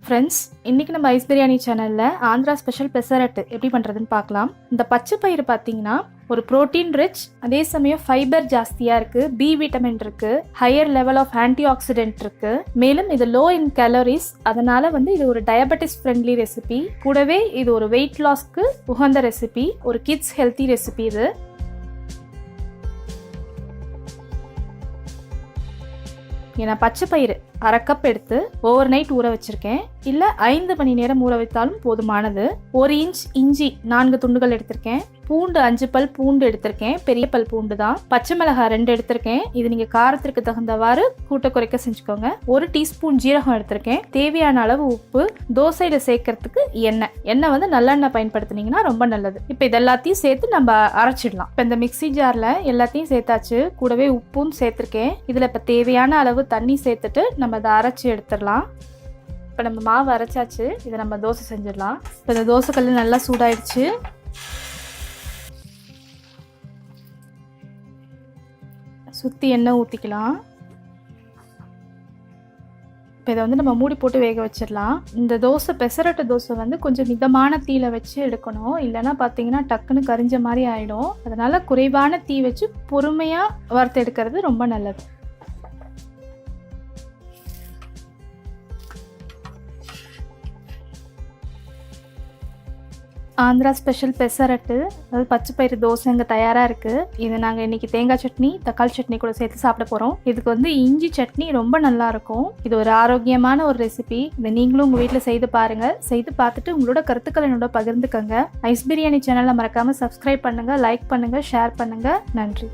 Friends, இன்றைக்கி நம்ம ice biryani சேனலில் ஆந்திரா ஸ்பெஷல் பெசரட்டு எப்படி பண்ணுறதுன்னு பார்க்கலாம். இந்த பச்சை பயிறு பார்த்தீங்கன்னா ஒரு ப்ரோட்டீன் ரிச், அதே சமயம் ஃபைபர் ஜாஸ்தியாக இருக்குது, பி விட்டமின் இருக்குது, ஹையர் லெவல் ஆஃப் ஆன்டிஆக்சிடென்ட் இருக்குது. மேலும் இது லோ இன் கேலரிஸ், அதனால் இது ஒரு டயபெட்டிஸ் ஃப்ரெண்ட்லி ரெசிபி. கூடவே இது ஒரு வெயிட் லாஸ்க்கு உகந்த ரெசிபி, ஒரு கிட்ஸ் ஹெல்த்தி ரெசிபி. இது ஏன்னா பச்சை பயிறு அரை கப் எடுத்து ஓவர் நைட் ஊற வச்சிருக்கேன். இல்லை 5 மணி நேரம் ஊற வைத்தாலும் போதுமானது. 1 இன்ச் இஞ்சி 4 துண்டுகள் எடுத்திருக்கேன். பூண்டு 5 பல் பூண்டு எடுத்திருக்கேன், பெரிய பல் பூண்டு தான். பச்சை மிளகாய் 2 எடுத்திருக்கேன். இது நீங்கள் காரத்திற்கு தகுந்தவாறு கூட்ட குறைக்க செஞ்சுக்கோங்க. 1 டீஸ்பூன் ஜீரகம் எடுத்திருக்கேன். தேவையான அளவு உப்பு. தோசையில் சேர்க்கறதுக்கு எண்ணெய் நல்லெண்ணெய் பயன்படுத்தினீங்கன்னா ரொம்ப நல்லது. இப்போ இதெல்லாத்தையும் சேர்த்து நம்ம அரைச்சிடலாம். இப்போ இந்த மிக்சி ஜாரில் எல்லாத்தையும் சேர்த்தாச்சு. கூடவே உப்பும் சேர்த்துருக்கேன். இதில் இப்போ தேவையான அளவு தண்ணி சேர்த்துட்டு நம்ம அதை அரைச்சி எடுத்துடலாம். இப்போ நம்ம மாவு அரைச்சாச்சு. இதை நம்ம தோசை செஞ்சிடலாம். இப்போ இந்த தோசைக்கல் நல்லா சூடாயிடுச்சு. சுற்றி எண்ணெய் ஊற்றிக்கலாம். இப்போ இதை நம்ம மூடி போட்டு வேக வச்சிடலாம். இந்த தோசை பெசரட்டு தோசை கொஞ்சம் மிதமான தீயில வச்சு எடுக்கணும். இல்லைன்னா பார்த்தீங்கன்னா டக்குன்னு கரிஞ்ச மாதிரி ஆகிடும். அதனால குறைவான தீ வச்சு பொறுமையாக வறுத்து எடுக்கிறது ரொம்ப நல்லது. ஆந்திரா ஸ்பெஷல் பெசரட்டு, அதாவது பச்சை பயிறு தோசை இங்கே தயாராக இருக்குது. இது நாங்கள் இன்றைக்கி தேங்காய் சட்னி, தக்காளி சட்னி கூட சேர்த்து சாப்பிட போகிறோம். இதுக்கு இஞ்சி சட்னி ரொம்ப நல்லாயிருக்கும். இது ஒரு ஆரோக்கியமான ஒரு ரெசிபி. இதை நீங்களும் உங்கள் வீட்டில் செய்து பாருங்கள். செய்து பார்த்துட்டு உங்களோட கருத்துக்களை என்னோட பகிர்ந்துக்கங்க. ஐஸ் பிரியாணி சேனலை மறக்காமல் சப்ஸ்கிரைப் பண்ணுங்கள், லைக் பண்ணுங்கள், ஷேர் பண்ணுங்கள். நன்றி.